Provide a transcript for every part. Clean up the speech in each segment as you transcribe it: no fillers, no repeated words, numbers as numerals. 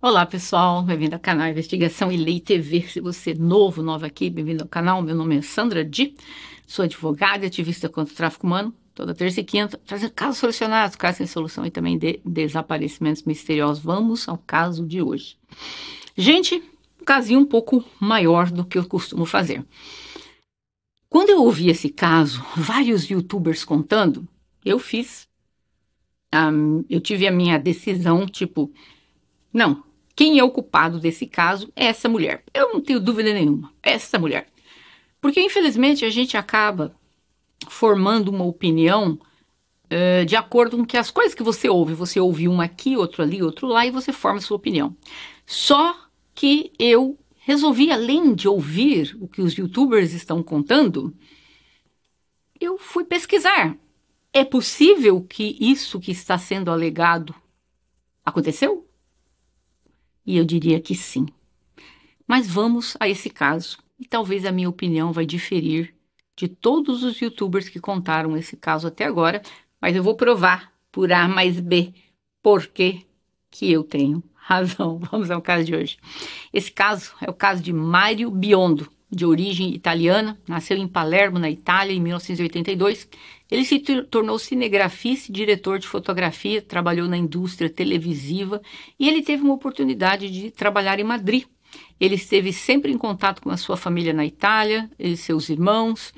Olá pessoal, bem-vindo ao canal Investigação e Lei TV. Se você é nova aqui, bem-vindo ao canal. Meu nome é Sandra Di, sou advogada e ativista contra o tráfico humano, toda terça e quinta, trazendo casos solucionados, casos sem solução e também de desaparecimentos misteriosos. Vamos ao caso de hoje. Gente, um casinho um pouco maior do que eu costumo fazer. Quando eu ouvi esse caso, vários youtubers contando, eu tive a minha decisão, tipo, não. Quem é o culpado desse caso é essa mulher. Eu não tenho dúvida nenhuma. É essa mulher. Porque, infelizmente, a gente acaba formando uma opinião de acordo com que as coisas que você ouve. Você ouve um aqui, outro ali, outro lá, e você forma a sua opinião. Só que eu resolvi, além de ouvir o que os youtubers estão contando, eu fui pesquisar. É possível que isso que está sendo alegado aconteceu? E eu diria que sim. Mas vamos a esse caso, e talvez a minha opinião vai diferir de todos os youtubers que contaram esse caso até agora, mas eu vou provar por A mais B por que eu tenho razão. Vamos ao caso de hoje. Esse caso é o caso de Mario Biondo, de origem italiana, nasceu em Palermo, na Itália, em 1982. Ele se tornou cinegrafista e diretor de fotografia, trabalhou na indústria televisiva e ele teve uma oportunidade de trabalhar em Madrid. Ele esteve sempre em contato com a sua família na Itália, e seus irmãos,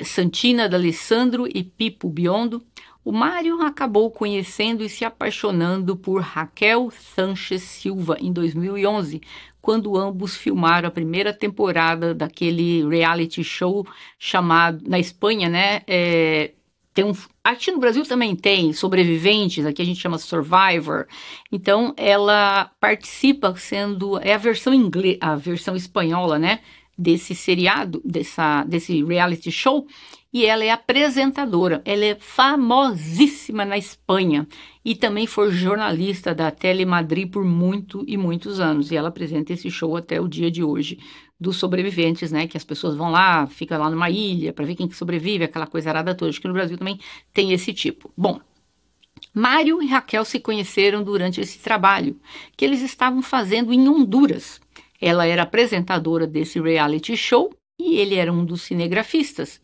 Santina D'Alessandro e Pippo Biondo. O Mário acabou conhecendo e se apaixonando por Raquel Sánchez Silva em 2011, quando ambos filmaram a primeira temporada daquele reality show chamado, na Espanha, né? Aqui no Brasil também tem Sobreviventes, aqui a gente chama Survivor. Então ela participa é a versão a versão espanhola, né? Desse seriado, desse reality show, e ela é apresentadora. Ela é famosíssima na Espanha e também foi jornalista da Telemadrid por muitos anos. E ela apresenta esse show até o dia de hoje dos sobreviventes, né? Que as pessoas vão lá, ficam lá numa ilha para ver quem que sobrevive, aquela coisa arada toda. Acho que no Brasil também tem esse tipo. Bom, Mário e Raquel se conheceram durante esse trabalho que eles estavam fazendo em Honduras. Ela era apresentadora desse reality show e ele era um dos cinegrafistas.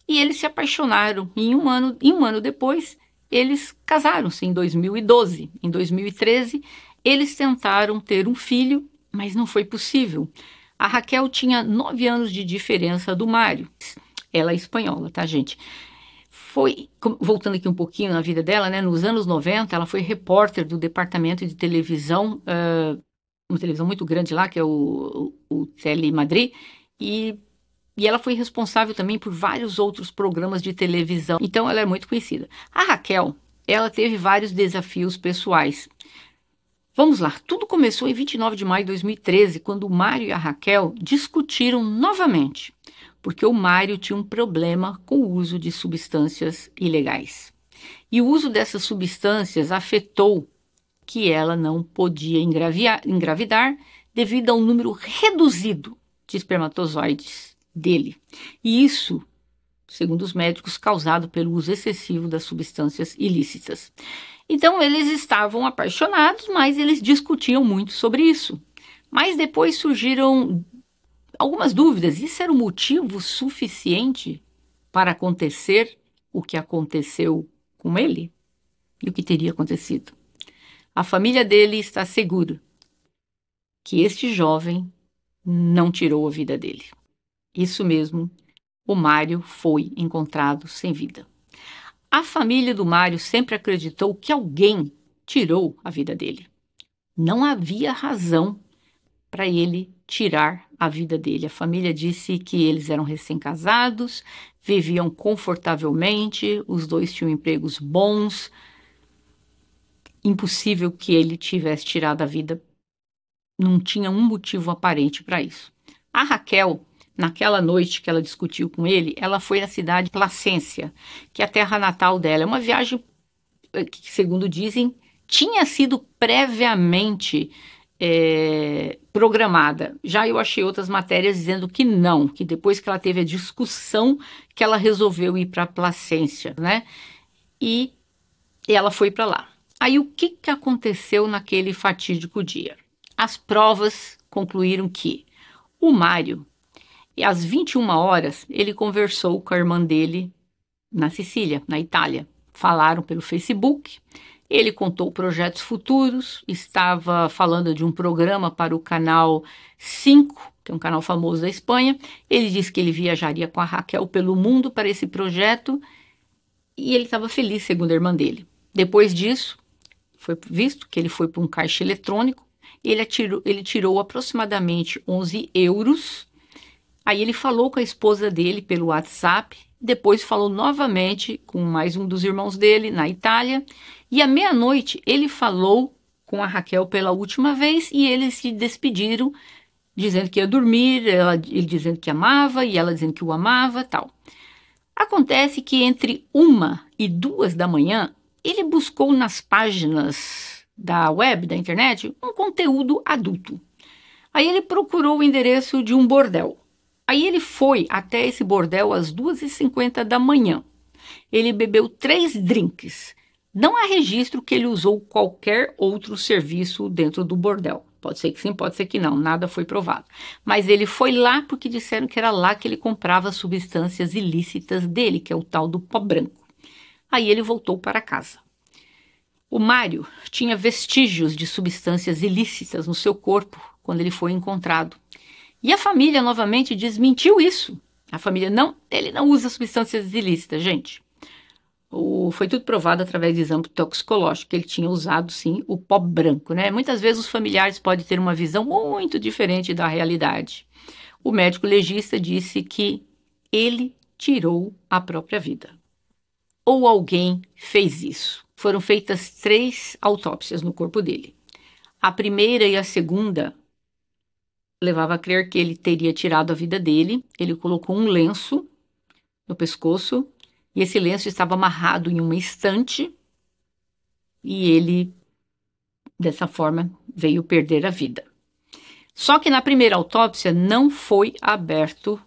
E eles se apaixonaram e um ano depois eles casaram-se em 2012. Em 2013 eles tentaram ter um filho, mas não foi possível. A Raquel tinha 9 anos de diferença do Mário. Ela é espanhola, tá, gente? Voltando aqui um pouquinho na vida dela, né? Nos anos 90 ela foi repórter do departamento de televisão, uma televisão muito grande lá, que é o Telemadrid, e ela foi responsável também por vários outros programas de televisão. Então ela é muito conhecida. A Raquel, ela teve vários desafios pessoais. Vamos lá, tudo começou em 29 de maio de 2013, quando o Mário e a Raquel discutiram novamente, porque o Mário tinha um problema com o uso de substâncias ilegais. E o uso dessas substâncias afetou que ela não podia engravidar devido a um número reduzido de espermatozoides dele. E isso, segundo os médicos, causado pelo uso excessivo das substâncias ilícitas. Então eles estavam apaixonados, mas eles discutiam muito sobre isso. Mas depois surgiram algumas dúvidas. Isso era o motivo suficiente para acontecer o que aconteceu com ele? E o que teria acontecido? A família dele está segura que este jovem não tirou a vida dele. Isso mesmo, o Mário foi encontrado sem vida. A família do Mário sempre acreditou que alguém tirou a vida dele. Não havia razão para ele tirar a vida dele. A família disse que eles eram recém-casados, viviam confortavelmente, os dois tinham empregos bons. Impossível que ele tivesse tirado a vida. Não tinha um motivo aparente para isso. A Raquel, naquela noite que ela discutiu com ele, ela foi à cidade de Placência, que é a terra natal dela. É uma viagem que, segundo dizem, tinha sido previamente programada. Já eu achei outras matérias dizendo que não, que depois que ela teve a discussão que ela resolveu ir para Placência, né? E ela foi para lá. Aí o que aconteceu naquele fatídico dia? as provas concluíram que o Mário, às 21 horas, ele conversou com a irmã dele na Sicília, na Itália. Falaram pelo Facebook, ele contou projetos futuros, estava falando de um programa para o canal 5, que é um canal famoso da Espanha. Ele disse que ele viajaria com a Raquel pelo mundo para esse projeto e ele estava feliz, segundo a irmã dele. Depois disso, foi visto que ele foi para um caixa eletrônico, ele tirou aproximadamente 11 euros. Aí ele falou com a esposa dele pelo WhatsApp, depois falou novamente com mais um dos irmãos dele na Itália, e à meia-noite ele falou com a Raquel pela última vez e eles se despediram, dizendo que ia dormir, ele dizendo que amava e ela dizendo que o amava, tal. Acontece que entre 1 e 2 da manhã, ele buscou nas páginas da web, da internet, um conteúdo adulto. Aí ele procurou o endereço de um bordel. Aí ele foi até esse bordel às 2h50 da manhã. Ele bebeu 3 drinks. Não há registro que ele usou qualquer outro serviço dentro do bordel. Pode ser que sim, pode ser que não, nada foi provado. Mas ele foi lá porque disseram que era lá que ele comprava as substâncias ilícitas dele, que é o tal do pó branco. Aí ele voltou para casa. O Mário tinha vestígios de substâncias ilícitas no seu corpo quando ele foi encontrado. E a família novamente desmentiu isso. A família ele não usa substâncias ilícitas, gente. Foi tudo provado através de exame toxicológico, que ele tinha usado, sim, o pó branco, né? Muitas vezes os familiares podem ter uma visão muito diferente da realidade. O médico legista disse que ele tirou a própria vida. Ou alguém fez isso. Foram feitas 3 autópsias no corpo dele. A primeira e a segunda levava a crer que ele teria tirado a vida dele. Ele colocou um lenço no pescoço e esse lenço estava amarrado em uma estante e ele, dessa forma, veio perder a vida. Só que na primeira autópsia não foi aberto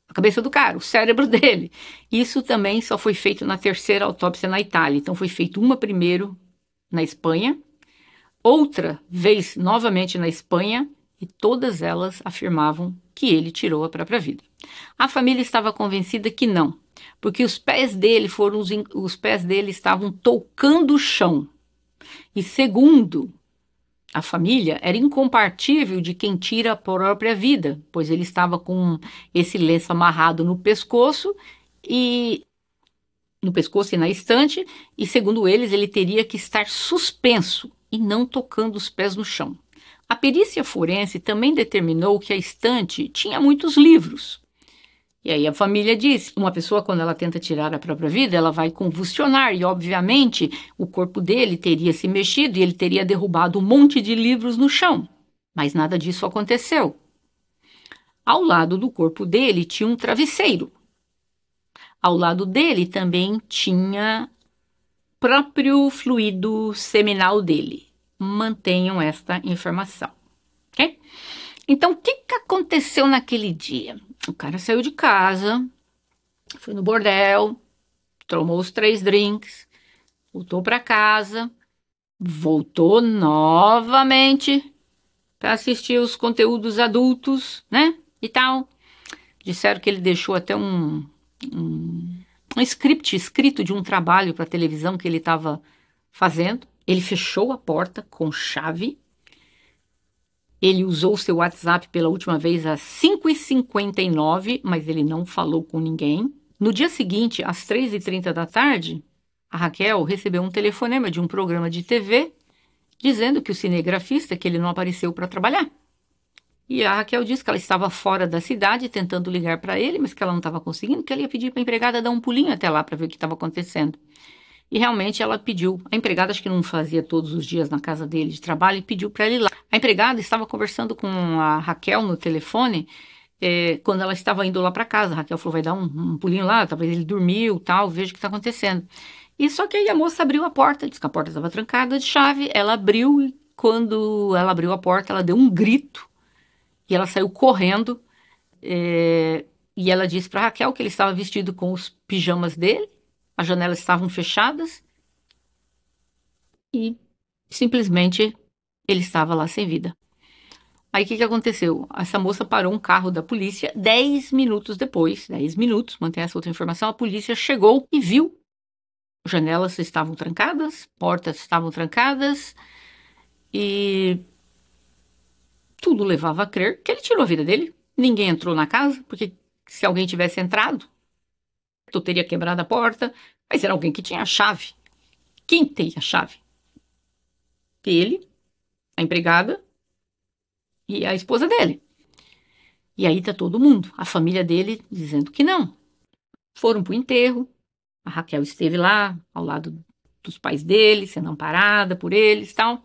a cabeça do cara, o cérebro dele. Isso também só foi feito na terceira autópsia na Itália. Então foi feito uma primeiro na Espanha, outra vez novamente na Espanha, e todas elas afirmavam que ele tirou a própria vida. A família estava convencida que não, porque os pés dele estavam tocando o chão. E segundo a família, era incompatível de quem tira a própria vida, pois ele estava com esse lenço amarrado no pescoço e na estante, e segundo eles, ele teria que estar suspenso e não tocando os pés no chão. A perícia forense também determinou que a estante tinha muitos livros. E aí a família diz, uma pessoa quando ela tenta tirar a própria vida, ela vai convulsionar e obviamente o corpo dele teria se mexido e ele teria derrubado um monte de livros no chão. Mas nada disso aconteceu. Ao lado do corpo dele tinha um travesseiro. Ao lado dele também tinha próprio fluido seminal dele. Mantenham esta informação, ok? Então, o que aconteceu naquele dia? O cara saiu de casa, foi no bordel, tomou os 3 drinks, voltou para casa, voltou novamente para assistir os conteúdos adultos, né? E tal. Disseram que ele deixou até um script escrito de um trabalho para televisão que ele estava fazendo. Ele fechou a porta com chave. Ele usou o seu WhatsApp pela última vez às 5h59, mas ele não falou com ninguém. No dia seguinte, às 3h30 da tarde, a Raquel recebeu um telefonema de um programa de TV dizendo que o cinegrafista, que ele não apareceu para trabalhar. E a Raquel disse que ela estava fora da cidade tentando ligar para ele, mas que ela não estava conseguindo, que ela ia pedir para a empregada dar um pulinho até lá para ver o que estava acontecendo. E realmente ela pediu. A empregada, acho que não fazia todos os dias na casa dele de trabalho, e pediu para ele ir lá. A empregada estava conversando com a Raquel no telefone quando ela estava indo lá para casa. A Raquel falou, vai dar um pulinho lá, talvez ele dormiu, tal, veja o que está acontecendo. E só que aí a moça abriu a porta, disse que a porta estava trancada de chave, ela abriu e quando ela abriu a porta, ela deu um grito e ela saiu correndo e ela disse para Raquel que ele estava vestido com os pijamas dele, as janelas estavam fechadas e simplesmente ele estava lá sem vida. Aí o que aconteceu? Essa moça parou um carro da polícia 10 minutos depois, 10 minutos, mantém essa outra informação, a polícia chegou e viu. Janelas estavam trancadas, portas estavam trancadas e tudo levava a crer que ele tirou a vida dele. Ninguém entrou na casa, porque se alguém tivesse entrado, eu teria quebrado a porta, mas era alguém que tinha a chave. Quem tem a chave? Ele, a empregada e a esposa dele. E aí tá todo mundo, a família dele dizendo que não. Foram pro enterro, a Raquel esteve lá, ao lado dos pais dele, sendo amparada por eles e tal.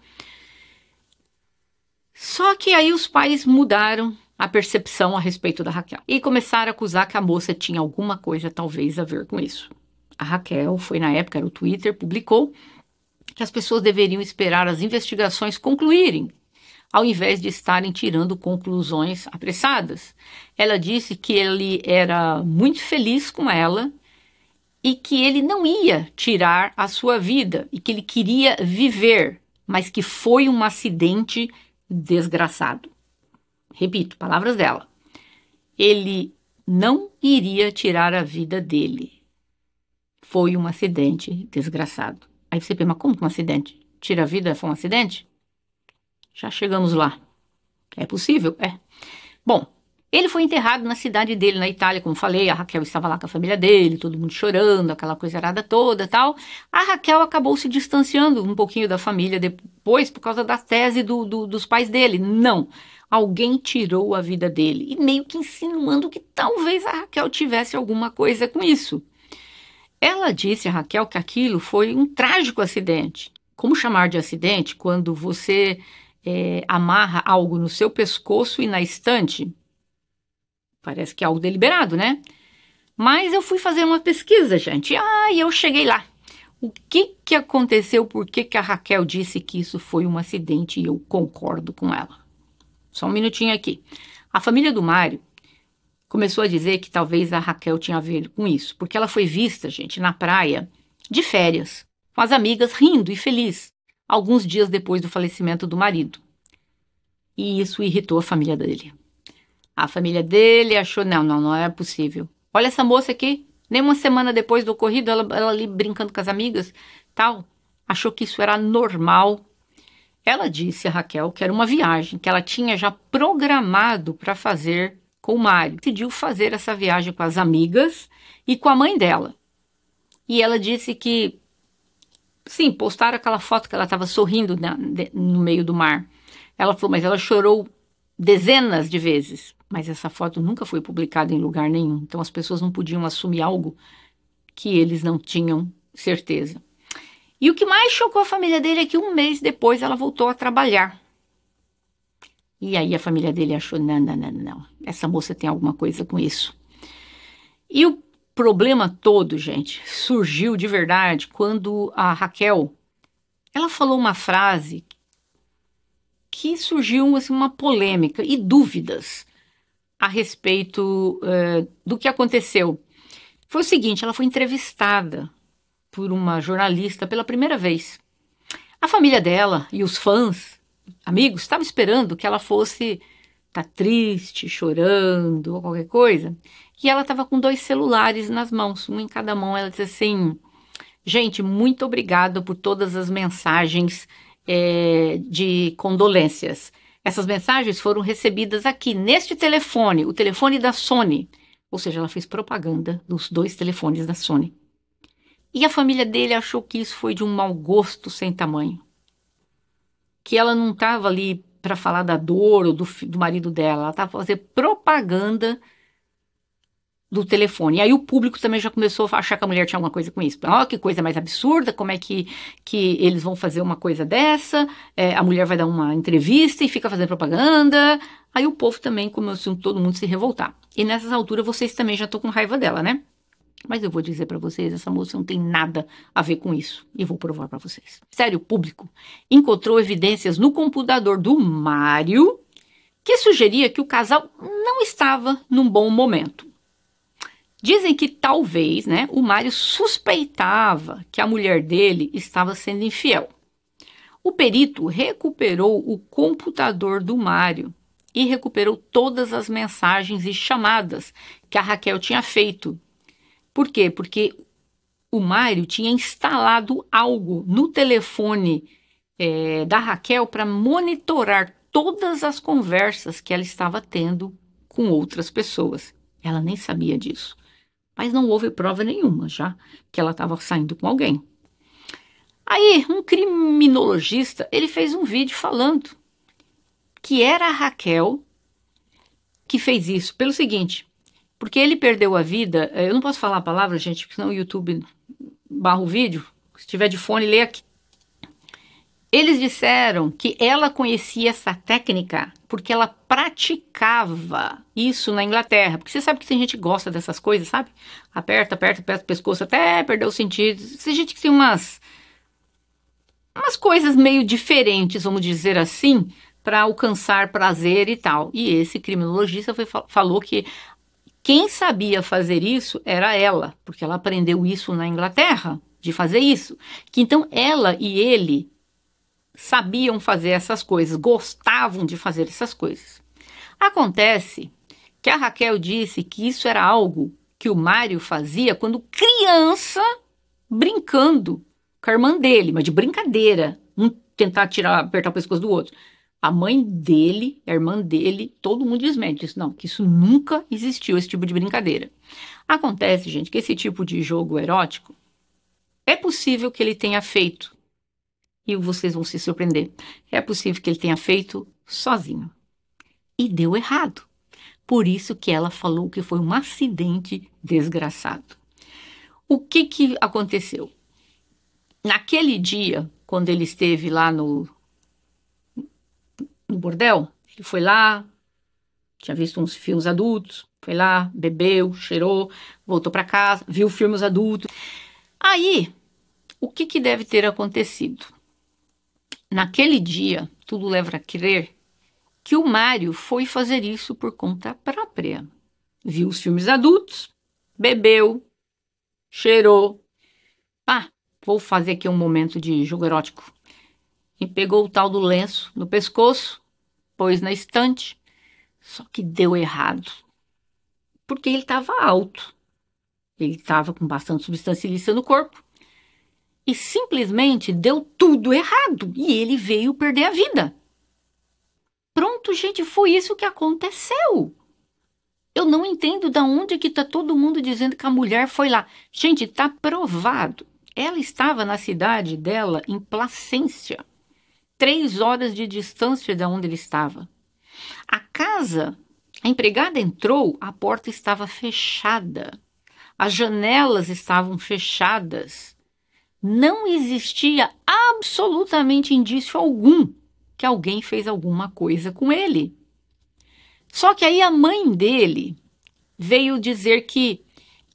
Só que aí os pais mudaram a percepção a respeito da Raquel e começaram a acusar que a moça tinha alguma coisa talvez a ver com isso. A Raquel foi na época, era o Twitter, publicou que as pessoas deveriam esperar as investigações concluírem, ao invés de estarem tirando conclusões apressadas. Ela disse que ele era muito feliz com ela e que ele não ia tirar a sua vida e que ele queria viver, mas que foi um acidente desgraçado. Repito, palavras dela. Ele não iria tirar a vida dele. Foi um acidente desgraçado. Aí você pensa, mas como que um acidente? Tira a vida foi um acidente? Já chegamos lá. É possível? É. Bom, ele foi enterrado na cidade dele, na Itália, como falei, a Raquel estava lá com a família dele, todo mundo chorando, aquela coisa arada toda tal. A Raquel acabou se distanciando um pouquinho da família depois por causa da tese dos pais dele. Não, alguém tirou a vida dele e meio que insinuando que talvez a Raquel tivesse alguma coisa com isso. Ela disse a Raquel que aquilo foi um trágico acidente. Como chamar de acidente quando você amarra algo no seu pescoço e na estante? Parece que é algo deliberado, né? Mas eu fui fazer uma pesquisa, gente. E eu cheguei lá. O que aconteceu? Por que a Raquel disse que isso foi um acidente? E eu concordo com ela. Só um minutinho aqui. A família do Mário começou a dizer que talvez a Raquel tinha a ver com isso. Porque ela foi vista, gente, na praia, de férias, com as amigas, rindo e feliz, alguns dias depois do falecimento do marido. E isso irritou a família dele. A família dele achou, não é possível. Olha essa moça aqui, nem uma semana depois do ocorrido, ela ali brincando com as amigas, tal. Achou que isso era normal. Ela disse a Raquel que era uma viagem que ela tinha já programado para fazer com o Mário. Decidiu fazer essa viagem com as amigas e com a mãe dela. E ela disse que, sim, postaram aquela foto que ela estava sorrindo no meio do mar. Ela falou, mas ela chorou dezenas de vezes. Mas essa foto nunca foi publicada em lugar nenhum. Então as pessoas não podiam assumir algo que eles não tinham certeza. E o que mais chocou a família dele é que um mês depois ela voltou a trabalhar. E aí a família dele achou, não. Essa moça tem alguma coisa com isso. E o problema todo, gente, surgiu de verdade quando a Raquel, ela falou uma frase que surgiu assim, uma polêmica e dúvidas a respeito do que aconteceu. Foi o seguinte, ela foi entrevistada por uma jornalista pela primeira vez. A família dela e os fãs, amigos, estavam esperando que ela fosse estar triste, chorando ou qualquer coisa. E ela estava com 2 celulares nas mãos, um em cada mão. Ela disse assim, gente, muito obrigada por todas as mensagens de condolências. Essas mensagens foram recebidas aqui, neste telefone, o telefone da Sony. Ou seja, ela fez propaganda dos 2 telefones da Sony. E a família dele achou que isso foi de um mau gosto sem tamanho. Que ela não estava ali para falar da dor ou do marido dela, ela estava fazendo propaganda do telefone. E aí o público também já começou a achar que a mulher tinha alguma coisa com isso. Que coisa mais absurda, como é que eles vão fazer uma coisa dessa? A mulher vai dar uma entrevista e fica fazendo propaganda. Aí o povo também começou todo mundo se revoltar. E nessas alturas vocês também já estão com raiva dela, né? Mas eu vou dizer para vocês, essa moça não tem nada a ver com isso. E vou provar para vocês. Sério, o público encontrou evidências no computador do Mário que sugeria que o casal não estava num bom momento. Dizem que talvez, né, o Mário suspeitava que a mulher dele estava sendo infiel. O perito recuperou o computador do Mário e recuperou todas as mensagens e chamadas que a Raquel tinha feito. Por quê? Porque o Mário tinha instalado algo no telefone da Raquel para monitorar todas as conversas que ela estava tendo com outras pessoas. Ela nem sabia disso. Mas não houve prova nenhuma já que ela estava saindo com alguém. Aí, um criminologista, ele fez um vídeo falando que era a Raquel que fez isso. Pelo seguinte, porque ele perdeu a vida, eu não posso falar a palavra, gente, porque senão o YouTube barra o vídeo. Se tiver de fone, lê aqui. Eles disseram que ela conhecia essa técnica porque ela praticava isso na Inglaterra. Porque você sabe que tem gente que gosta dessas coisas, sabe? Aperta, aperta, aperta o pescoço até perder o sentido. Tem gente que tem umas coisas meio diferentes, vamos dizer assim, para alcançar prazer e tal. E esse criminologista falou que quem sabia fazer isso era ela, porque ela aprendeu isso na Inglaterra, de fazer isso. Que então ela e ele sabiam fazer essas coisas, gostavam de fazer essas coisas. Acontece que a Raquel disse que isso era algo que o Mário fazia quando criança, brincando com a irmã dele, mas de brincadeira, um tentar apertar o pescoço do outro. A mãe dele, a irmã dele, todo mundo desmente isso. Não, que isso nunca existiu, esse tipo de brincadeira. Acontece, gente, que esse tipo de jogo erótico é possível que ele tenha feito, e vocês vão se surpreender, é possível que ele tenha feito sozinho. E deu errado. Por isso que ela falou que foi um acidente desgraçado. O que aconteceu? Naquele dia, quando ele esteve lá no bordel, ele foi lá, tinha visto uns filmes adultos, foi lá, bebeu, cheirou, voltou para casa, viu filmes adultos. Aí, o que deve ter acontecido? Naquele dia, tudo leva a crer que o Mário foi fazer isso por conta própria. Viu os filmes adultos, bebeu, cheirou. Vou fazer aqui um momento de jogo erótico. E pegou o tal do lenço no pescoço, pôs na estante, só que deu errado. Porque ele estava alto. Ele estava com bastante substância ilícita no corpo. E simplesmente deu tudo errado. E ele veio perder a vida. Pronto, gente, foi isso que aconteceu. Eu não entendo de onde que está todo mundo dizendo que a mulher foi lá. Gente, está provado. Ela estava na cidade dela, em Placência. 3 horas de distância de onde ele estava. A casa, a empregada entrou, a porta estava fechada. As janelas estavam fechadas. Não existia absolutamente indício algum que alguém fez alguma coisa com ele. Só que aí a mãe dele veio dizer que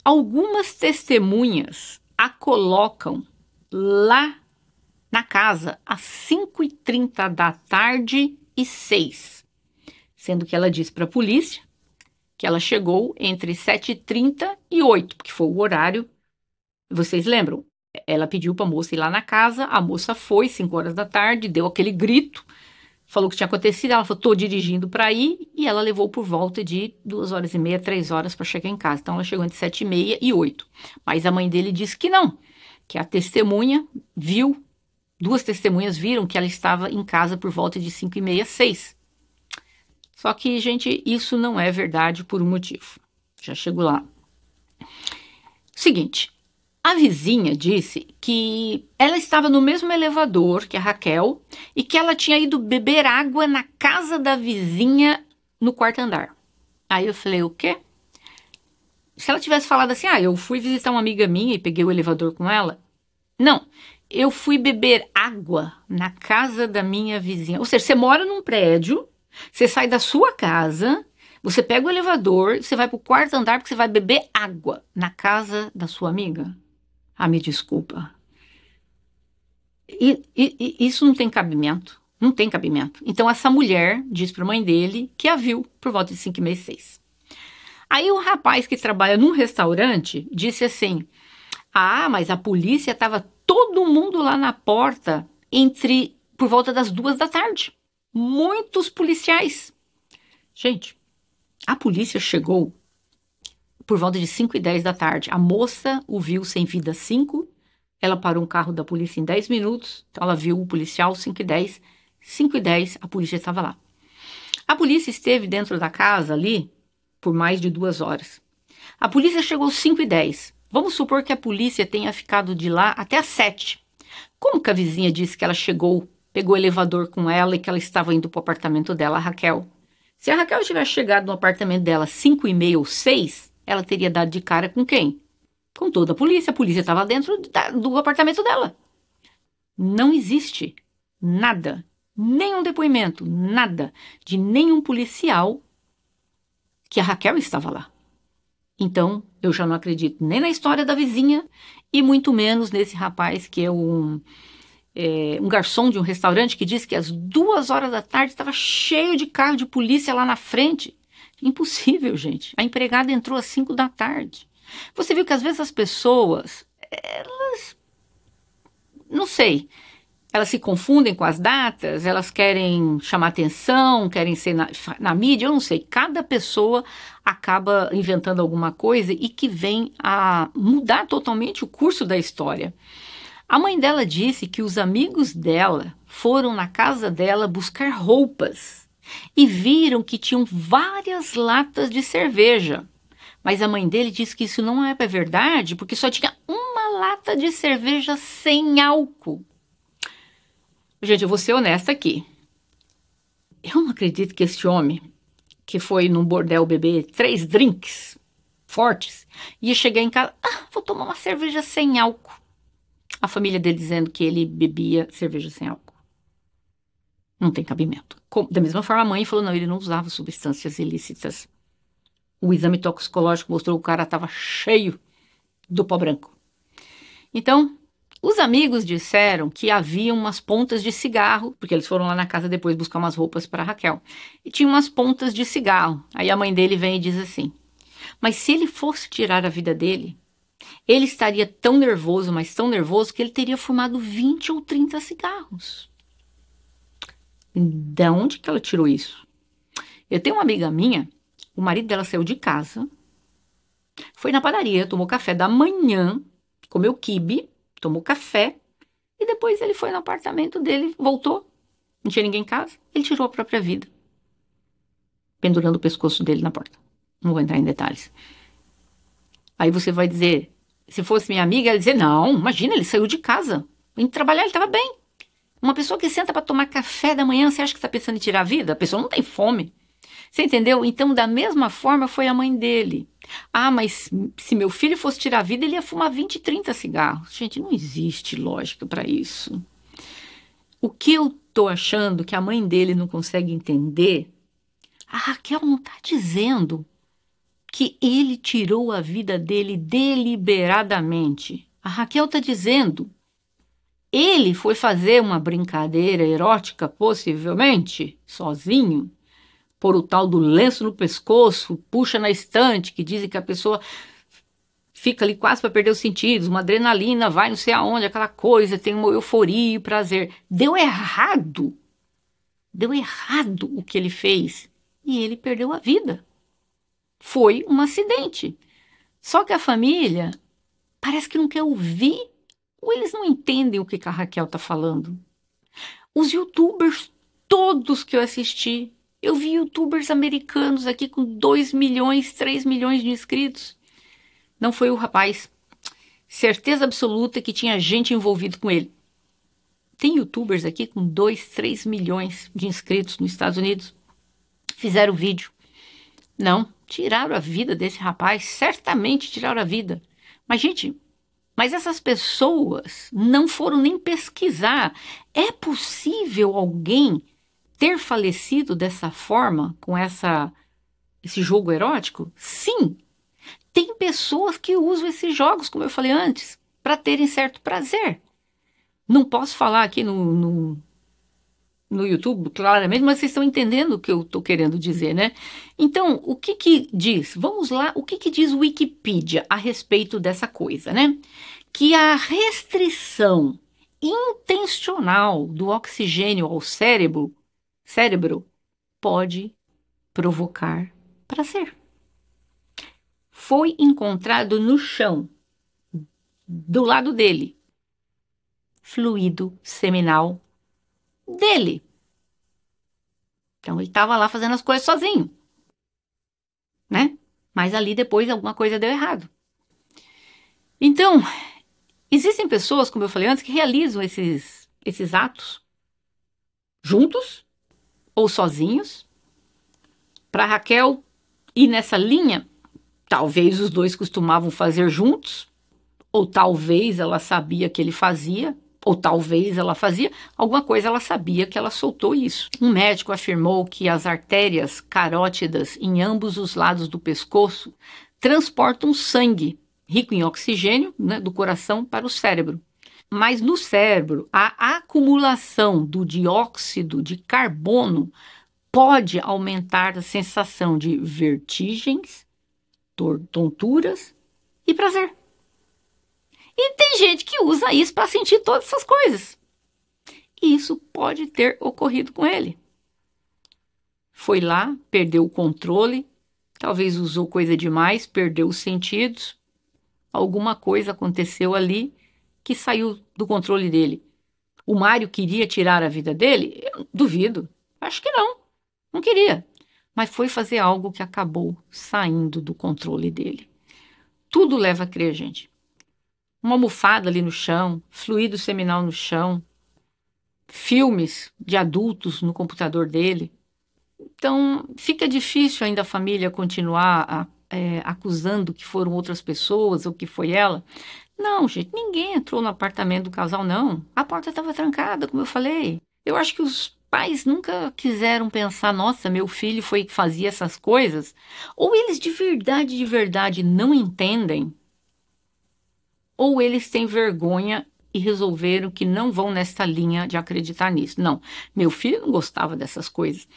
algumas testemunhas a colocam lá na casa às 5h30 da tarde e 6, sendo que ela disse para a polícia que ela chegou entre 7h30 e 8, porque foi o horário. Vocês lembram? Ela pediu para a moça ir lá na casa, a moça foi, 5 horas da tarde, deu aquele grito, falou o que tinha acontecido, ela falou, estou dirigindo para ir, e ela levou por volta de 2h30, 3 horas para chegar em casa. Então ela chegou entre 7h30 e 8. Mas a mãe dele disse que não, que a testemunha viu, 2 testemunhas viram que ela estava em casa por volta de 5h30, 6. Só que, gente, isso não é verdade por um motivo. Já chego lá. Seguinte, a vizinha disse que ela estava no mesmo elevador que a Raquel e que ela tinha ido beber água na casa da vizinha no 4º andar. Aí eu falei, o quê? Se ela tivesse falado assim, eu fui visitar uma amiga minha e peguei o elevador com ela. Não, eu fui beber água na casa da minha vizinha. Ou seja, você mora num prédio, você sai da sua casa, você pega o elevador, você vai pro 4º andar porque você vai beber água na casa da sua amiga. Me desculpa. Isso não tem cabimento. Não tem cabimento. Então, essa mulher disse para a mãe dele que a viu por volta de 5h30, 6. Aí, o rapaz que trabalha num restaurante disse assim, mas a polícia estava todo mundo lá na porta por volta das 2 da tarde. Muitos policiais. Gente, a polícia chegou por volta de 5h10 da tarde. A moça o viu sem vida às 5. Ela parou um carro da polícia em 10 minutos. Então ela viu o policial 5h10. 5h10 a polícia estava lá. A polícia esteve dentro da casa ali por mais de 2 horas. A polícia chegou às 5h10. Vamos supor que a polícia tenha ficado de lá até às 7. Como que a vizinha disse que ela chegou, pegou o elevador com ela e que ela estava indo para o apartamento dela, a Raquel? Se a Raquel tivesse chegado no apartamento dela às 5h30 ou 6, ela teria dado de cara com quem? Com toda a polícia. A polícia estava dentro do apartamento dela. Não existe nada, nenhum depoimento, nada de nenhum policial que a Raquel estava lá. Então, eu já não acredito nem na história da vizinha e muito menos nesse rapaz que é um garçom de um restaurante que disse que às 2 horas da tarde estava cheio de carro de polícia lá na frente. Impossível, gente. A empregada entrou às 5 da tarde. Você viu que às vezes as pessoas, elas, não sei, elas se confundem com as datas, elas querem chamar atenção, querem ser na mídia, eu não sei. Cada pessoa acaba inventando alguma coisa e que vem a mudar totalmente o curso da história. A mãe dela disse que os amigos dela foram na casa dela buscar roupas e viram que tinham várias latas de cerveja. Mas a mãe dele disse que isso não é verdade, porque só tinha uma lata de cerveja sem álcool. Gente, eu vou ser honesta aqui. Eu não acredito que esse homem, que foi num bordel beber 3 drinks fortes, ia chegar em casa, vou tomar uma cerveja sem álcool. A família dele dizendo que ele bebia cerveja sem álcool. Não tem cabimento. Da mesma forma, a mãe falou, não, ele não usava substâncias ilícitas. O exame toxicológico mostrou que o cara estava cheio do pó branco. Então, os amigos disseram que havia umas pontas de cigarro, porque eles foram lá na casa depois buscar umas roupas para Raquel. E tinha umas pontas de cigarro. Aí a mãe dele vem e diz assim, mas se ele fosse tirar a vida dele, ele estaria tão nervoso, mas tão nervoso, que ele teria fumado 20 ou 30 cigarros. De onde que ela tirou isso? Eu tenho uma amiga minha, o marido dela saiu de casa, foi na padaria, tomou café da manhã, comeu quibe, tomou café, e depois ele foi no apartamento dele, voltou, não tinha ninguém em casa, ele tirou a própria vida, pendurando o pescoço dele na porta. Não vou entrar em detalhes. Aí você vai dizer, se fosse minha amiga, ela ia dizer, não, imagina, ele saiu de casa, indo trabalhar, ele estava bem. Uma pessoa que senta para tomar café da manhã, você acha que está pensando em tirar a vida? A pessoa não tem fome. Você entendeu? Então, da mesma forma, foi a mãe dele. Mas se meu filho fosse tirar a vida, ele ia fumar 20, 30 cigarros. Gente, não existe lógica para isso. O que eu tô achando que a mãe dele não consegue entender, a Raquel não tá dizendo que ele tirou a vida dele deliberadamente. A Raquel tá dizendo, ele foi fazer uma brincadeira erótica, possivelmente, sozinho, pôr o tal do lenço no pescoço, puxa na estante, que dizem que a pessoa fica ali quase para perder os sentidos, uma adrenalina, vai não sei aonde, aquela coisa, tem uma euforia e prazer. Deu errado o que ele fez e ele perdeu a vida. Foi um acidente. Só que a família parece que não quer ouvir, ou eles não entendem o que a Raquel está falando. Os youtubers todos que eu assisti, eu vi youtubers americanos aqui com 2 milhões, 3 milhões de inscritos. Não foi o rapaz. Certeza absoluta que tinha gente envolvida com ele. Tem youtubers aqui com 2, 3 milhões de inscritos nos Estados Unidos. Fizeram vídeo. Não, tiraram a vida desse rapaz. Certamente tiraram a vida. Mas, gente, essas pessoas não foram nem pesquisar. É possível alguém ter falecido dessa forma, com esse jogo erótico? Sim. Tem pessoas que usam esses jogos, como eu falei antes, para terem certo prazer. Não posso falar aqui no YouTube, claramente, mas vocês estão entendendo o que eu estou querendo dizer, né? Então, o que diz? Vamos lá, o que diz o Wikipedia a respeito dessa coisa, né? Que a restrição intencional do oxigênio ao cérebro pode provocar prazer. Foi encontrado no chão, do lado dele, fluido seminal dele. Então ele estava lá fazendo as coisas sozinho, né? Mas ali depois alguma coisa deu errado. Então, existem pessoas, como eu falei antes, que realizam esses atos juntos ou sozinhos. Para Raquel ir nessa linha, talvez os dois costumavam fazer juntos, ou talvez ela sabia que ele fazia, ou talvez ela fazia, alguma coisa ela sabia que ela soltou isso. Um médico afirmou que as artérias carótidas em ambos os lados do pescoço transportam sangue rico em oxigênio, né, do coração para o cérebro. Mas no cérebro, a acumulação do dióxido de carbono pode aumentar a sensação de vertigens, tonturas e prazer. E tem gente que usa isso para sentir todas essas coisas. E isso pode ter ocorrido com ele. Foi lá, perdeu o controle, talvez usou coisa demais, perdeu os sentidos. Alguma coisa aconteceu ali que saiu do controle dele. O Mário queria tirar a vida dele? Eu duvido. Acho que não. Não queria. Mas foi fazer algo que acabou saindo do controle dele. Tudo leva a crer, gente. Uma almofada ali no chão, fluido seminal no chão, filmes de adultos no computador dele. Então, fica difícil ainda a família continuar acusando que foram outras pessoas ou que foi ela. Não, gente, ninguém entrou no apartamento do casal, não. A porta estava trancada, como eu falei. Eu acho que os pais nunca quiseram pensar, nossa, meu filho foi que fazia essas coisas. Ou eles de verdade não entendem, ou eles têm vergonha e resolveram que não vão nessa linha de acreditar nisso. Não, meu filho não gostava dessas coisas.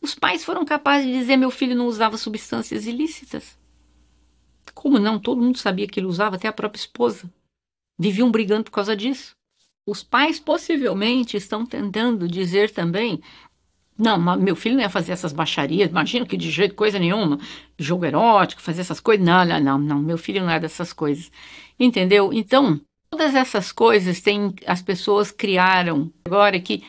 Os pais foram capazes de dizer meu filho não usava substâncias ilícitas. Como não? Todo mundo sabia que ele usava, até a própria esposa. Viviam brigando por causa disso. Os pais possivelmente estão tentando dizer também, não, meu filho não ia fazer essas baixarias, imagino que de jeito, coisa nenhuma, jogo erótico, fazer essas coisas, não, meu filho não é dessas coisas, entendeu? Então, todas essas coisas as pessoas criaram agora que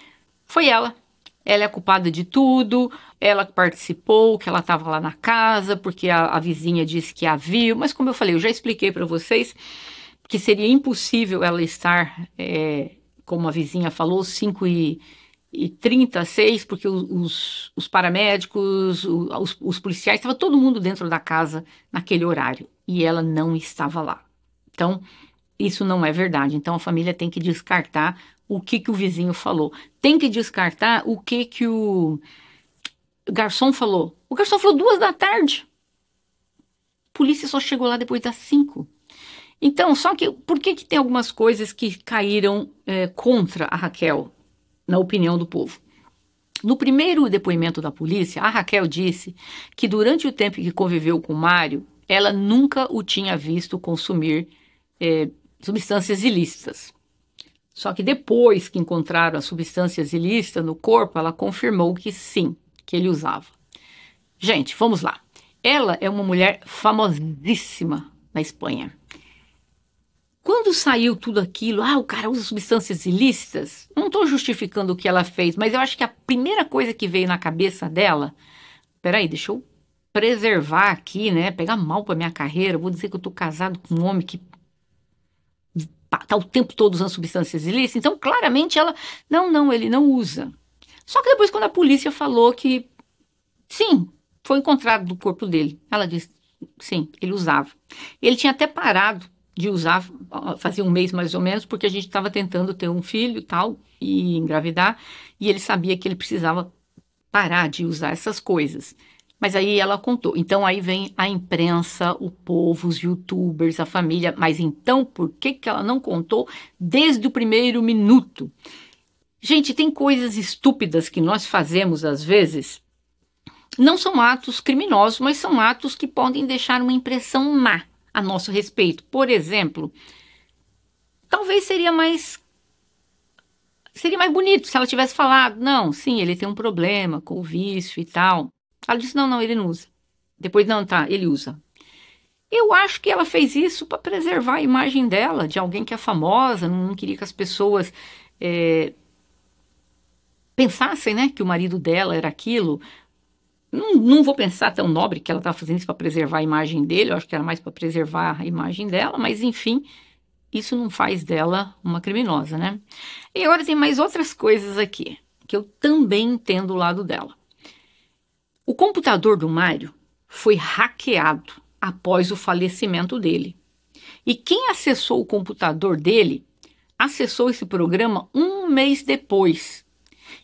foi ela é a culpada de tudo, ela participou, que ela estava lá na casa, porque a vizinha disse que a viu, mas como eu falei, eu já expliquei para vocês que seria impossível ela estar, como a vizinha falou, 5h36, porque os paramédicos, os policiais, estava todo mundo dentro da casa naquele horário, e ela não estava lá. Então, isso não é verdade. Então, a família tem que descartar o que o vizinho falou. Tem que descartar o que o garçom falou. O garçom falou 2h da tarde. A polícia só chegou lá depois das 5. Então, só que por que tem algumas coisas que caíram contra a Raquel, na opinião do povo? No primeiro depoimento da polícia, a Raquel disse que durante o tempo que conviveu com o Mário, ela nunca o tinha visto consumir substâncias ilícitas. Só que depois que encontraram as substâncias ilícitas no corpo, ela confirmou que sim, que ele usava. Gente, vamos lá. Ela é uma mulher famosíssima na Espanha. Quando saiu tudo aquilo, o cara usa substâncias ilícitas, não estou justificando o que ela fez, mas eu acho que a primeira coisa que veio na cabeça dela, peraí, deixa eu preservar aqui, né, pegar mal para minha carreira, vou dizer que eu estou casado com um homem que tá o tempo todo usando substâncias ilícitas, então claramente ela, não, ele não usa. Só que depois quando a polícia falou que, sim, foi encontrado do corpo dele, ela disse, sim, ele usava. Ele tinha até parado de usar, fazia um mês mais ou menos, porque a gente estava tentando ter um filho e tal, e engravidar, e ele sabia que ele precisava parar de usar essas coisas. Mas aí ela contou. Então aí vem a imprensa, o povo, os youtubers, a família. Mas então por que ela não contou desde o primeiro minuto? Gente, tem coisas estúpidas que nós fazemos às vezes. Não são atos criminosos, mas são atos que podem deixar uma impressão má a nosso respeito. Por exemplo, talvez seria mais bonito se ela tivesse falado, não, sim, ele tem um problema com o vício e tal. Ela disse, não, ele não usa. Depois, não, tá, ele usa. Eu acho que ela fez isso para preservar a imagem dela, de alguém que é famosa, não queria que as pessoas pensassem, né, que o marido dela era aquilo. Não vou pensar tão nobre que ela estava fazendo isso para preservar a imagem dele, eu acho que era mais para preservar a imagem dela, mas enfim, isso não faz dela uma criminosa, né? E agora tem mais outras coisas aqui, que eu também entendo o lado dela. O computador do Mário foi hackeado após o falecimento dele. E quem acessou o computador dele, acessou esse programa um mês depois.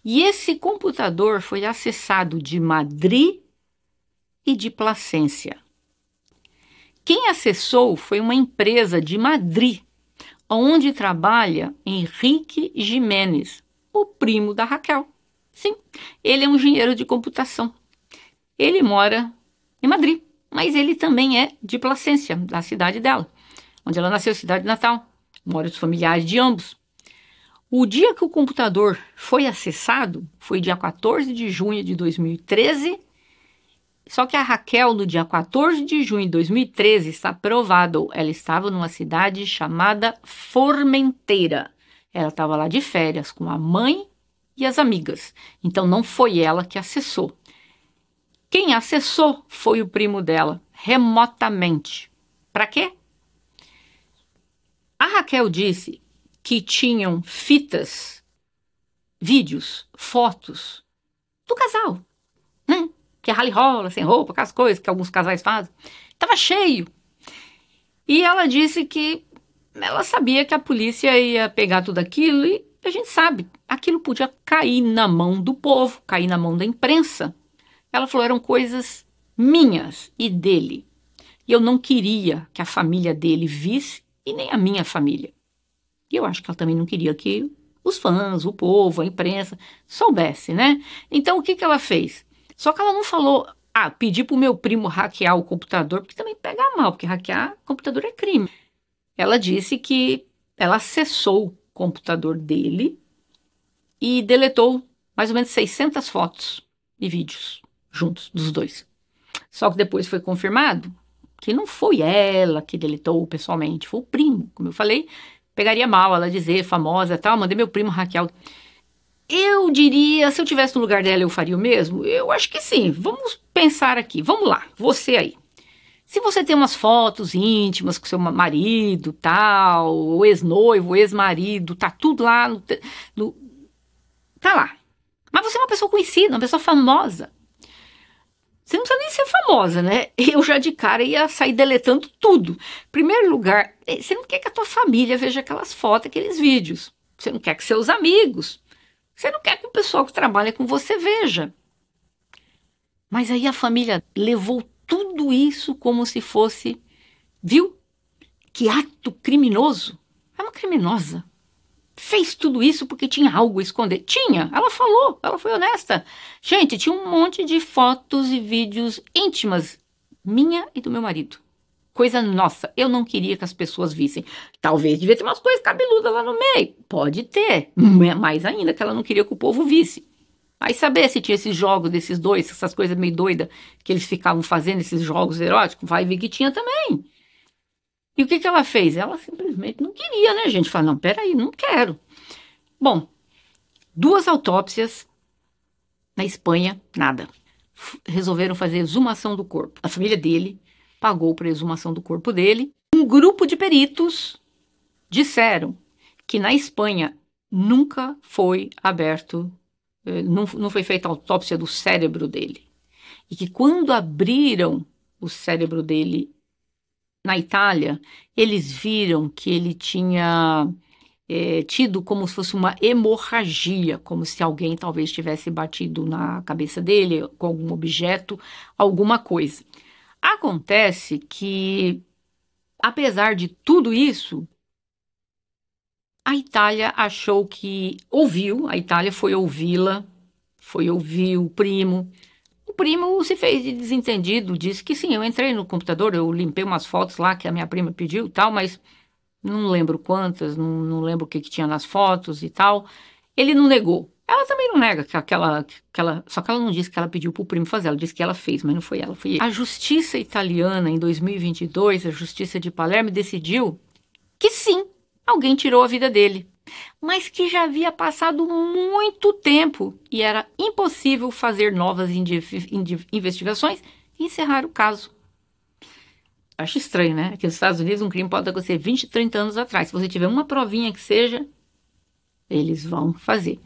E esse computador foi acessado de Madrid e de Placência. Quem acessou foi uma empresa de Madrid, onde trabalha Henrique Jiménez, o primo da Raquel. Sim, ele é um engenheiro de computação. Ele mora em Madrid, mas ele também é de Placência, da cidade dela, onde ela nasceu, cidade natal. Mora os familiares de ambos. O dia que o computador foi acessado foi dia 14 de junho de 2013, só que a Raquel, no dia 14 de junho de 2013, está provado, ela estava numa cidade chamada Formenteira. Ela estava lá de férias com a mãe e as amigas, então não foi ela que acessou. Quem acessou foi o primo dela, remotamente. Para quê? A Raquel disse que tinham fitas, vídeos, fotos do casal, né? Que rally rola, sem roupa, aquelas coisas que alguns casais fazem. Tava cheio. E ela disse que ela sabia que a polícia ia pegar tudo aquilo e a gente sabe, aquilo podia cair na mão do povo, cair na mão da imprensa. Ela falou, eram coisas minhas e dele. E eu não queria que a família dele visse e nem a minha família. E eu acho que ela também não queria que os fãs, o povo, a imprensa soubesse, né? Então o que ela fez? Só que ela não falou, pedi pro meu primo hackear o computador, porque também pega mal, porque hackear computador é crime. Ela disse que ela acessou o computador dele e deletou mais ou menos 600 fotos e vídeos juntos, dos dois. Só que depois foi confirmado que não foi ela que deletou pessoalmente, foi o primo, como eu falei. Pegaria mal ela dizer, famosa e tal, mandei meu primo hackear. Eu diria, se eu tivesse no lugar dela, eu faria o mesmo? Eu acho que sim. Vamos pensar aqui. Vamos lá, você aí. Se você tem umas fotos íntimas com seu marido, tal, o ex-noivo, o ex-marido, tá tudo lá, tá lá. Mas você é uma pessoa conhecida, uma pessoa famosa. Você não precisa nem ser famosa, né? Eu já de cara ia sair deletando tudo. Em primeiro lugar, você não quer que a tua família veja aquelas fotos, aqueles vídeos. Você não quer que seus amigos. Você não quer que o pessoal que trabalha com você veja. Mas aí a família levou tudo isso como se fosse... Viu? Que ato criminoso. É uma criminosa. Fez tudo isso porque tinha algo a esconder. Tinha, ela falou, ela foi honesta. Gente, tinha um monte de fotos e vídeos íntimas, minha e do meu marido. Coisa nossa, eu não queria que as pessoas vissem. Talvez devia ter umas coisas cabeludas lá no meio. Pode ter, mais ainda que ela não queria que o povo visse. Aí saber se tinha esses jogos desses dois, essas coisas meio doidas que eles ficavam fazendo, esses jogos eróticos, vai ver que tinha também. E o que ela fez? Ela simplesmente não queria, né, gente? Falou, não, peraí, não quero. Bom, 2 autópsias na Espanha, nada. Resolveram fazer exumação do corpo. A família dele pagou para a exumação do corpo dele. Um grupo de peritos disseram que na Espanha nunca foi aberto, não foi feita a autópsia do cérebro dele. E que quando abriram o cérebro dele na Itália, eles viram que ele tinha tido como se fosse uma hemorragia, como se alguém talvez tivesse batido na cabeça dele com algum objeto, alguma coisa. Acontece que, apesar de tudo isso, a Itália achou que ouviu, a Itália foi ouvi-la, foi ouvir o primo. O primo se fez de desentendido, disse que sim, eu entrei no computador, eu limpei umas fotos lá que a minha prima pediu e tal, mas não lembro quantas, não lembro o que tinha nas fotos e tal. Ele não negou, Ela também não nega só que ela não disse que ela pediu pro primo fazer, ela disse que ela fez, mas não foi ela, foi ele. A justiça italiana, em 2022, a justiça de Palermo decidiu que sim, alguém tirou a vida dele, mas que já havia passado muito tempo e era impossível fazer novas investigações e encerrar o caso. Acho estranho, né? Aqui nos Estados Unidos um crime pode acontecer 20, 30 anos atrás. Se você tiver uma provinha que seja, eles vão fazer.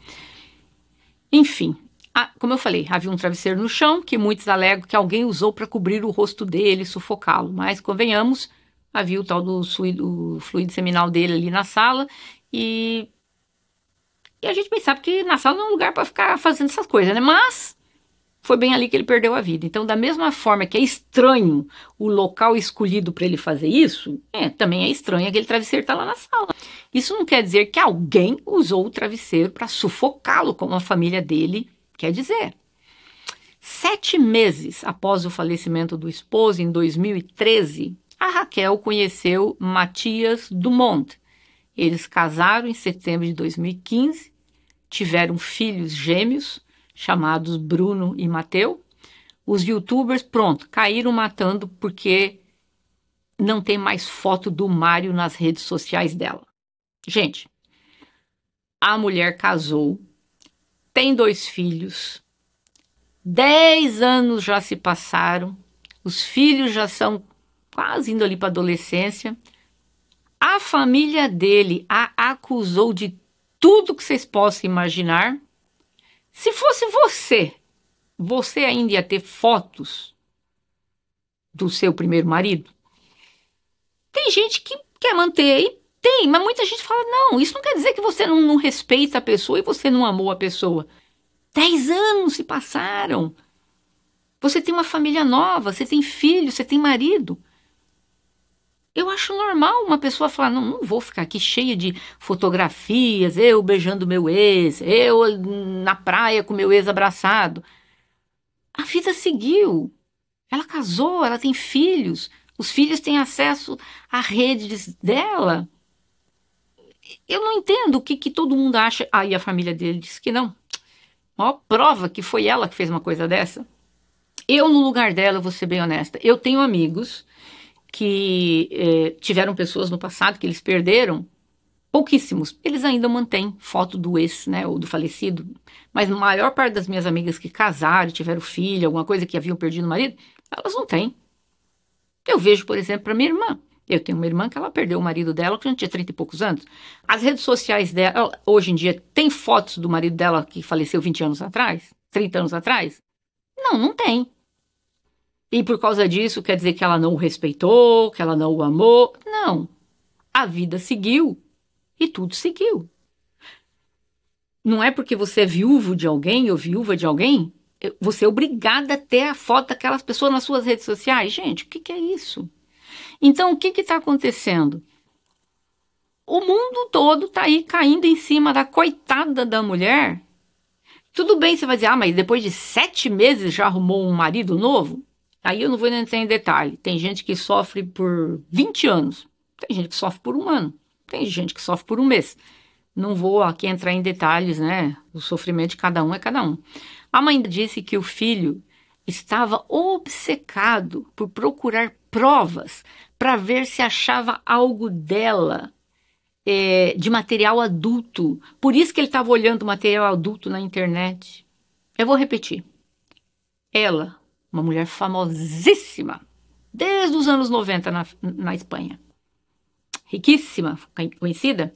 Enfim, como eu falei, havia um travesseiro no chão que muitos alegam que alguém usou para cobrir o rosto dele e sufocá-lo. Mas, convenhamos, havia o tal do fluido seminal dele ali na sala e a gente pensava que na sala não é um lugar para ficar fazendo essas coisas, né? Mas foi bem ali que ele perdeu a vida. Então, da mesma forma que é estranho o local escolhido para ele fazer isso, também é estranho aquele travesseiro estar lá na sala. Isso não quer dizer que alguém usou o travesseiro para sufocá-lo, como a família dele quer dizer. 7 meses após o falecimento do esposo, em 2013, a Raquel conheceu Mathias Dumont. Eles casaram em setembro de 2015, tiveram filhos gêmeos, chamados Bruno e Mateu. Os youtubers, pronto, caíram matando porque não tem mais foto do Mário nas redes sociais dela. Gente, a mulher casou, tem 2 filhos, 10 anos já se passaram, os filhos já são quase indo ali para a adolescência. A família dele a acusou de tudo que vocês possam imaginar. Se fosse você ainda ia ter fotos do seu primeiro marido? Tem gente que quer manter e tem, mas muita gente fala, não, isso não quer dizer que você não respeita a pessoa e você não amou a pessoa. 10 anos se passaram. Você tem uma família nova, você tem filho, você tem marido. Eu acho normal uma pessoa falar, não vou ficar aqui cheia de fotografias, eu beijando meu ex, eu na praia com meu ex abraçado. A vida seguiu. Ela casou, ela tem filhos. Os filhos têm acesso à rede dela. Eu não entendo o que todo mundo acha. Aí a família dele disse que não. A maior prova que foi ela que fez uma coisa dessa. Eu, no lugar dela, vou ser bem honesta, eu tenho amigos que tiveram pessoas no passado que eles perderam, pouquíssimos. Eles ainda mantêm foto do ex, né, ou do falecido. Mas a maior parte das minhas amigas que casaram, tiveram filho, alguma coisa que haviam perdido o marido, elas não têm. Eu vejo, por exemplo, para minha irmã. Eu tenho uma irmã que ela perdeu o marido dela quando tinha 30 e poucos anos. As redes sociais dela, hoje em dia, tem fotos do marido dela que faleceu 20 anos atrás? 30 anos atrás? Não tem. E por causa disso, quer dizer que ela não o respeitou, que ela não o amou? Não. A vida seguiu e tudo seguiu. Não é porque você é viúvo de alguém ou viúva de alguém, você é obrigada a ter a foto daquelas pessoas nas suas redes sociais. Gente, o que é isso? Então, o que está acontecendo? O mundo todo está aí caindo em cima da coitada da mulher. Tudo bem, você vai dizer, mas depois de 7 meses já arrumou um marido novo? Aí eu não vou entrar em detalhe. Tem gente que sofre por 20 anos. Tem gente que sofre por 1 ano. Tem gente que sofre por 1 mês. Não vou aqui entrar em detalhes, né? O sofrimento de cada um é cada um. A mãe disse que o filho estava obcecado por procurar provas para ver se achava algo dela de material adulto. Por isso que ele estava olhando material adulto na internet. Eu vou repetir. Ela, uma mulher famosíssima, desde os anos 90 na Espanha, riquíssima, conhecida,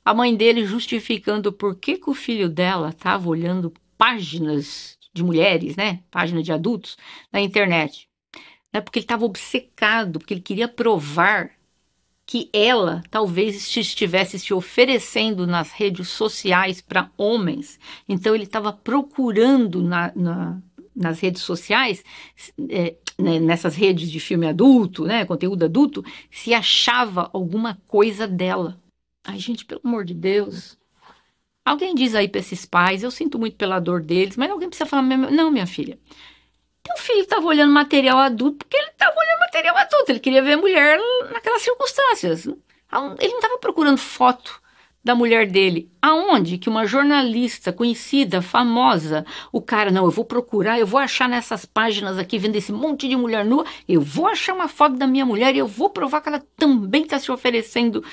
a mãe dele justificando por que o filho dela estava olhando páginas de mulheres, né, páginas de adultos, na internet. Não é porque ele estava obcecado, porque ele queria provar que ela talvez estivesse se oferecendo nas redes sociais para homens. Então ele estava procurando nas redes sociais, nessas redes de filme adulto, né, conteúdo adulto, se achava alguma coisa dela. Ai, gente, pelo amor de Deus. Alguém diz aí para esses pais, eu sinto muito pela dor deles, mas alguém precisa falar, não, minha filha, teu filho estava olhando material adulto porque ele estava olhando material adulto, ele queria ver a mulher naquelas circunstâncias. Ele não estava procurando foto da mulher dele. Aonde que uma jornalista conhecida, famosa, o cara, não, eu vou procurar, eu vou achar nessas páginas aqui, vendo esse monte de mulher nua, eu vou achar uma foto da minha mulher e eu vou provar que ela também está se oferecendo,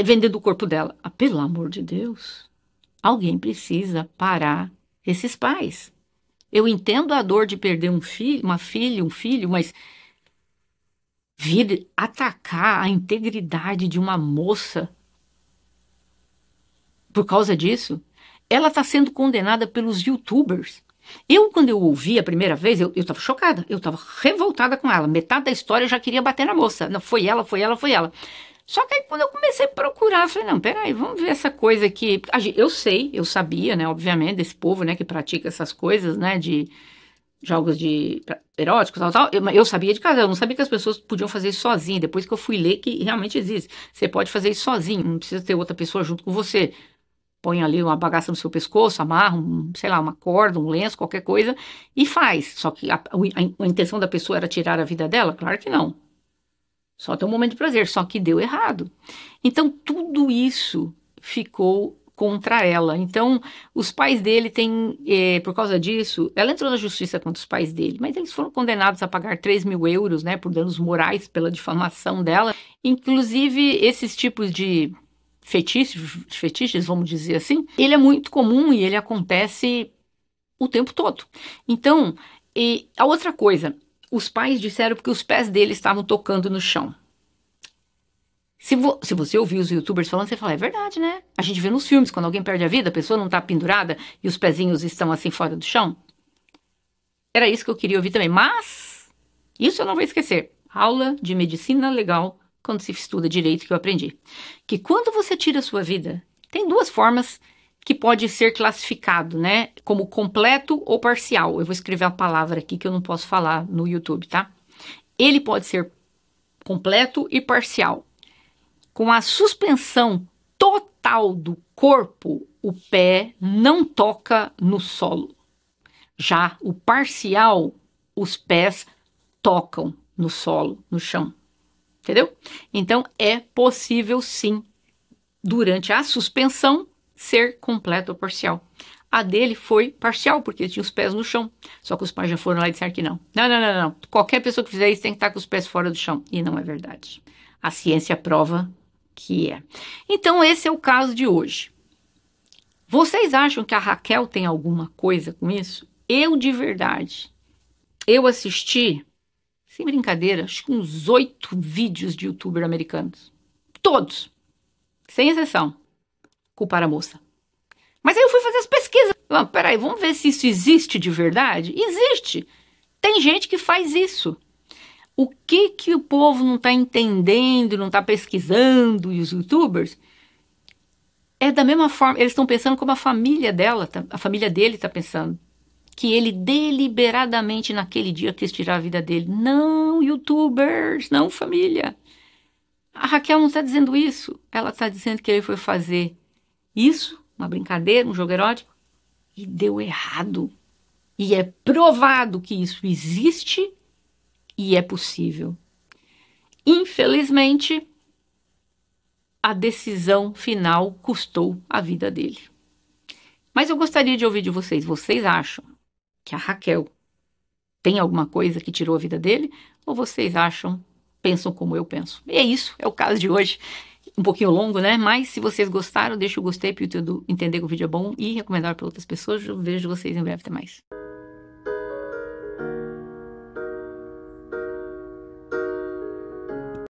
vendendo o corpo dela. Ah, pelo amor de Deus, alguém precisa parar esses pais. Eu entendo a dor de perder um filho, uma filha, um filho, mas vir atacar a integridade de uma moça por causa disso, ela está sendo condenada pelos YouTubers. Quando eu ouvi a primeira vez, eu estava chocada, eu estava revoltada com ela. Metade da história eu já queria bater na moça. Não, foi ela, foi ela, foi ela. Só que aí quando eu comecei a procurar, eu falei, não, peraí, vamos ver essa coisa aqui. Eu sabia, né, obviamente, desse povo, né, que pratica essas coisas, né, de jogos de eróticos, tal. Eu sabia de casa, eu não sabia que as pessoas podiam fazer isso sozinhas. Depois que eu fui ler que realmente existe. Você pode fazer isso sozinho, não precisa ter outra pessoa junto com você. Põe ali uma bagaça no seu pescoço, amarra, sei lá, uma corda, um lenço, qualquer coisa, e faz. Só que a intenção da pessoa era tirar a vida dela? Claro que não. Só tem um momento de prazer, só que deu errado. Então, tudo isso ficou contra ela. Então, os pais dele têm, por causa disso, ela entrou na justiça contra os pais dele, mas eles foram condenados a pagar 3.000 euros, né, por danos morais pela difamação dela. Inclusive, esses tipos de fetiches, vamos dizer assim, ele é muito comum e ele acontece o tempo todo. Então, a outra coisa, os pais disseram que os pés dele estavam tocando no chão. Se você ouvir os YouTubers falando, você fala, é verdade, né? A gente vê nos filmes, quando alguém perde a vida, a pessoa não está pendurada e os pezinhos estão assim fora do chão. Era isso que eu queria ouvir também, mas isso eu não vou esquecer. Aula de medicina legal quando se estuda direito, que eu aprendi. Que quando você tira a sua vida, tem duas formas que pode ser classificado, né? Como completo ou parcial. Eu vou escrever a palavra aqui que eu não posso falar no YouTube, tá? Ele pode ser completo e parcial. Com a suspensão total do corpo, o pé não toca no solo. Já o parcial, os pés tocam no solo, no chão. Entendeu? Então, é possível, sim, durante a suspensão, ser completo ou parcial. A dele foi parcial, porque ele tinha os pés no chão. Só que os pais já foram lá e disseram que não. Não. Qualquer pessoa que fizer isso tem que estar com os pés fora do chão. E não é verdade. A ciência prova que é. Então, esse é o caso de hoje. Vocês acham que a Raquel tem alguma coisa com isso? Eu, de verdade, eu assisti... sem brincadeira, acho que uns 8 vídeos de youtuber americanos. Todos, sem exceção, culparam a moça. Mas aí eu fui fazer as pesquisas. Peraí, vamos ver se isso existe de verdade? Existe. Tem gente que faz isso. O que o povo não está entendendo, não está pesquisando, e os youtubers, é da mesma forma, eles estão pensando como a família dela, a família dele está pensando. Que ele deliberadamente naquele dia quis tirar a vida dele. Não, youtubers, não família. A Raquel não está dizendo isso. Ela está dizendo que ele foi fazer isso, uma brincadeira, um jogo erótico, e deu errado. E é provado que isso existe e é possível. Infelizmente, a decisão final custou a vida dele. Mas eu gostaria de ouvir de vocês. Vocês acham que a Raquel tem alguma coisa que tirou a vida dele? Ou vocês pensam como eu penso? E é isso, é o caso de hoje. Um pouquinho longo, né? Mas se vocês gostaram, deixa o gostei para o YouTube entender que o vídeo é bom e recomendar para outras pessoas. Eu vejo vocês em breve. Até mais.